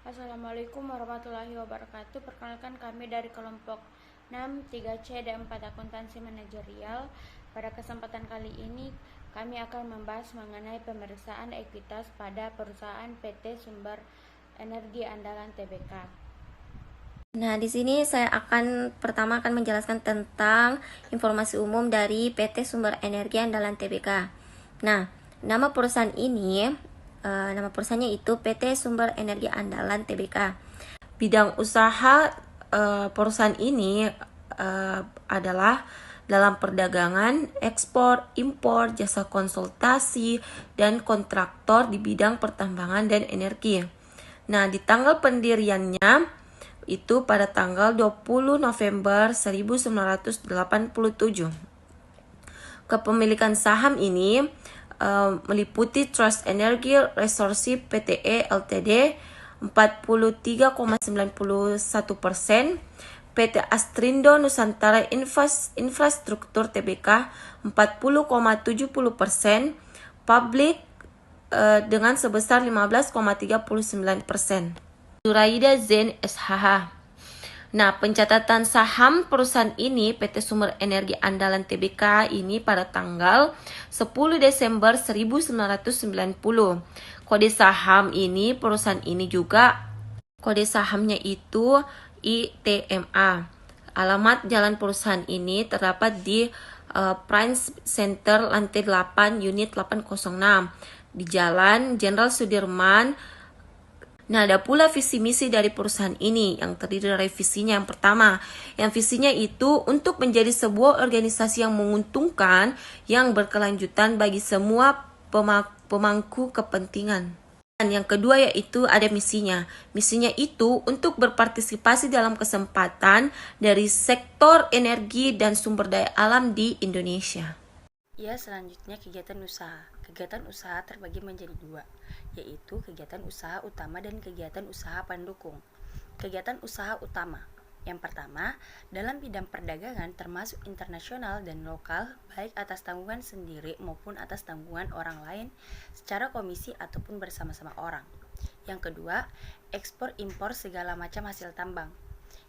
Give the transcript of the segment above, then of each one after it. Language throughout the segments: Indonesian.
Assalamualaikum warahmatullahi wabarakatuh. Perkenalkan kami dari kelompok 6 3C dan 4 akuntansi manajerial. Pada kesempatan kali ini kami akan membahas mengenai pemeriksaan ekuitas pada perusahaan PT Sumber Energi Andalan Tbk. Nah, di sini saya pertama akan menjelaskan tentang informasi umum dari PT Sumber Energi Andalan Tbk. Nah, nama perusahaannya itu PT Sumber Energi Andalan Tbk. Bidang usaha perusahaan ini adalah dalam perdagangan, ekspor, impor, jasa konsultasi, dan kontraktor di bidang pertambangan dan energi. Nah, di tanggal pendiriannya itu pada tanggal 20 November 1987. Kepemilikan saham ini meliputi Trust Energy Resources Pte Ltd 43,91%, PT Astrindo Nusantara Infrastruktur Tbk 40,70%, Public dengan sebesar 15,39%. Zuraida Zain SHH. Nah, pencatatan saham perusahaan ini PT Sumber Energi Andalan Tbk ini pada tanggal 10 Desember 1990. Kode saham ini perusahaan ini juga kode sahamnya itu ITMA. Alamat jalan perusahaan ini terdapat di Prince Center lantai 8 unit 806 di Jalan Jenderal Sudirman. Nah, ada pula visi misi dari perusahaan ini yang terdiri dari visinya yang pertama. Yang visinya itu untuk menjadi sebuah organisasi yang menguntungkan, yang berkelanjutan bagi semua pemangku kepentingan. Dan yang kedua yaitu ada misinya. Misinya itu untuk berpartisipasi dalam kesempatan dari sektor energi dan sumber daya alam di Indonesia. Ya, selanjutnya kegiatan usaha. Kegiatan usaha terbagi menjadi dua, yaitu kegiatan usaha utama dan kegiatan usaha pendukung. Kegiatan usaha utama yang pertama, dalam bidang perdagangan termasuk internasional dan lokal, baik atas tanggungan sendiri maupun atas tanggungan orang lain secara komisi ataupun bersama-sama orang. Yang kedua, ekspor impor segala macam hasil tambang.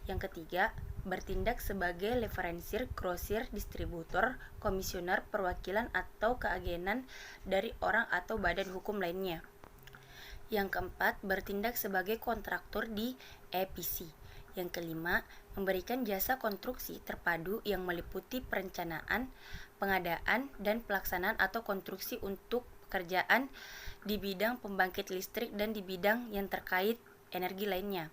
Yang ketiga, bertindak sebagai leveransir, grosir, distributor, komisioner, perwakilan atau keagenan dari orang atau badan hukum lainnya. Yang keempat, bertindak sebagai kontraktor di EPC. Yang kelima, memberikan jasa konstruksi terpadu yang meliputi perencanaan, pengadaan, dan pelaksanaan atau konstruksi untuk pekerjaan di bidang pembangkit listrik dan di bidang yang terkait energi lainnya.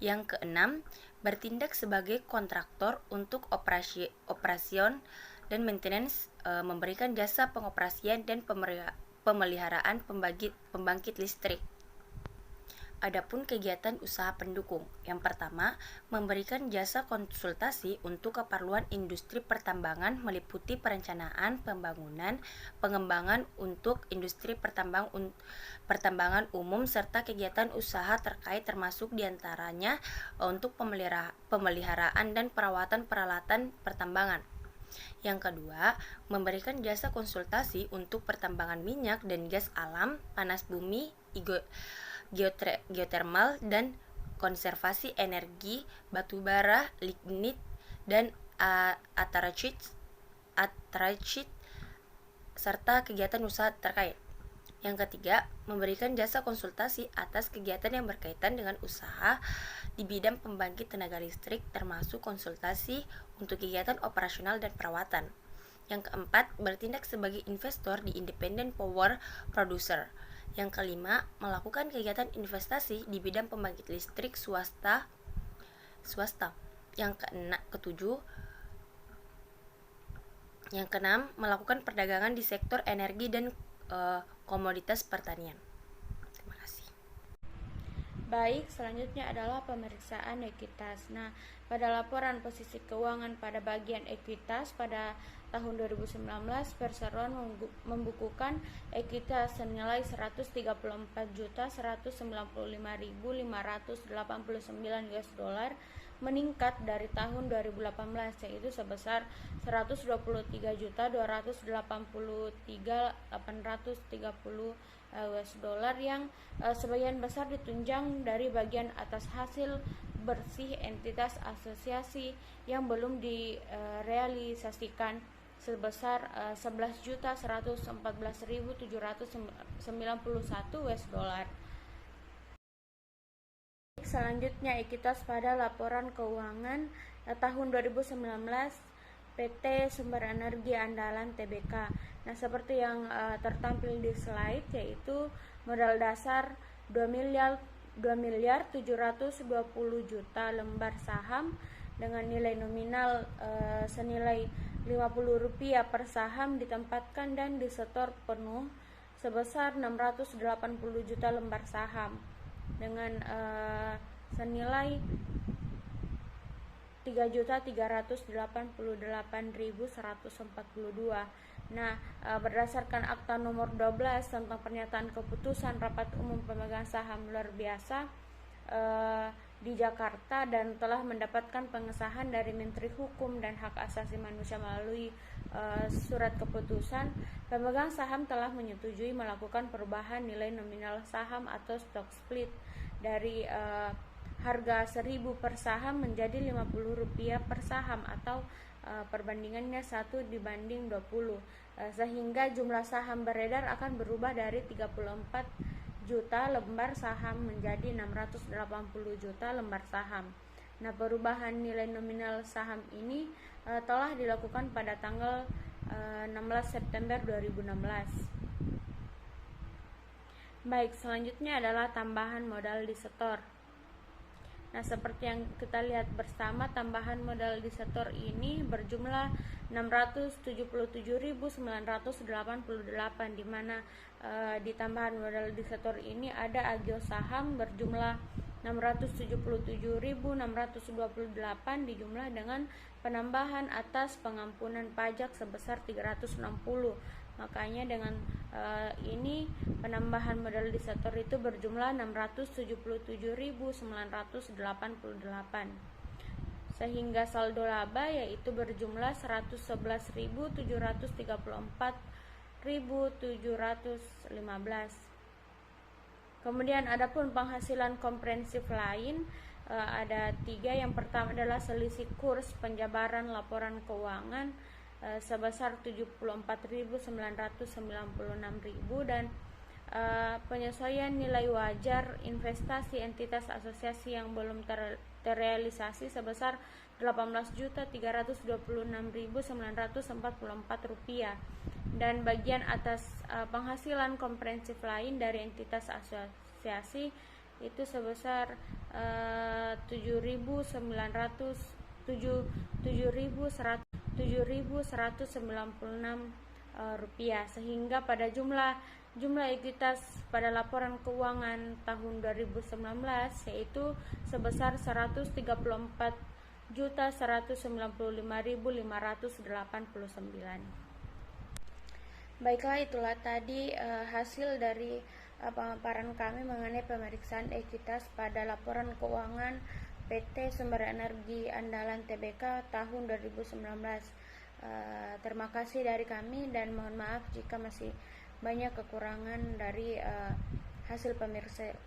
Yang keenam, bertindak sebagai kontraktor untuk operation dan maintenance, memberikan jasa pengoperasian dan pemeliharaan pembangkit listrik. Adapun kegiatan usaha pendukung, yang pertama, memberikan jasa konsultasi untuk keperluan industri pertambangan meliputi perencanaan, pembangunan, pengembangan untuk industri pertambangan umum serta kegiatan usaha terkait termasuk diantaranya untuk pemeliharaan dan perawatan peralatan pertambangan. Yang kedua, memberikan jasa konsultasi untuk pertambangan minyak dan gas alam, panas bumi, geotermal, dan konservasi energi, batubara, lignit, dan anthracite, serta kegiatan usaha terkait. Yang ketiga, memberikan jasa konsultasi atas kegiatan yang berkaitan dengan usaha di bidang pembangkit tenaga listrik termasuk konsultasi untuk kegiatan operasional dan perawatan. Yang keempat, bertindak sebagai investor di independent power producer. Yang kelima, melakukan kegiatan investasi di bidang pembangkit listrik swasta. Yang keenam, melakukan perdagangan di sektor energi dan komoditas pertanian. Terima kasih. Baik, selanjutnya adalah pemeriksaan ekuitas. Nah, pada laporan posisi keuangan pada bagian ekuitas pada tahun 2019, perseroan membukukan ekuitas senilai 134.195.589 US dollar, meningkat dari tahun 2018 yaitu sebesar 123.283.830 US dollar yang sebagian besar ditunjang dari bagian atas hasil bersih entitas asosiasi yang belum direalisasikan sebesar 11.114.791 US dollar. Selanjutnya, ekuitas pada laporan keuangan tahun 2019 PT Sumber Energi Andalan Tbk. Nah, seperti yang tertampil di slide, yaitu modal dasar 2.720 juta lembar saham dengan nilai nominal senilai Rp50 per saham ditempatkan dan disetor penuh sebesar 680 juta lembar saham dengan senilai 3.388.142. Nah, berdasarkan akta nomor 12 tentang pernyataan keputusan Rapat Umum Pemegang Saham Luar Biasa di Jakarta dan telah mendapatkan pengesahan dari Menteri Hukum dan Hak Asasi Manusia melalui surat keputusan, pemegang saham telah menyetujui melakukan perubahan nilai nominal saham atau stock split dari harga 1.000 per saham menjadi Rp50 per saham atau perbandingannya 1:20, sehingga jumlah saham beredar akan berubah dari 34 juta lembar saham menjadi 680 juta lembar saham. Nah, perubahan nilai nominal saham ini telah dilakukan pada tanggal 16 September 2016. Baik, selanjutnya adalah tambahan modal disetor. Nah, seperti yang kita lihat bersama, tambahan modal disetor ini berjumlah 677.988, di mana di tambahan modal disetor ini ada agio saham berjumlah 677.628 dijumlah dengan penambahan atas pengampunan pajak sebesar 360. Makanya dengan ini penambahan modal disetor itu berjumlah 677.988, sehingga saldo laba yaitu berjumlah 111.734.715. Kemudian adapun penghasilan komprehensif lain ada 3. Yang pertama adalah selisih kurs penjabaran laporan keuangan sebesar 74.996.000 dan penyesuaian nilai wajar investasi entitas asosiasi yang belum terrealisasi sebesar Rp18.326.944 dan bagian atas penghasilan komprehensif lain dari entitas asosiasi itu sebesar Rp7.196 sehingga pada jumlah ekuitas pada laporan keuangan tahun 2019 yaitu sebesar 134.195.589. Baiklah, itulah tadi hasil dari pemaparan kami mengenai pemeriksaan ekuitas pada laporan keuangan PT Sumber Energi Andalan Tbk tahun 2019. Terima kasih dari kami dan mohon maaf jika masih banyak kekurangan dari hasil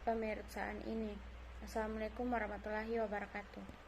pemeriksaan ini. Assalamualaikum warahmatullahi wabarakatuh.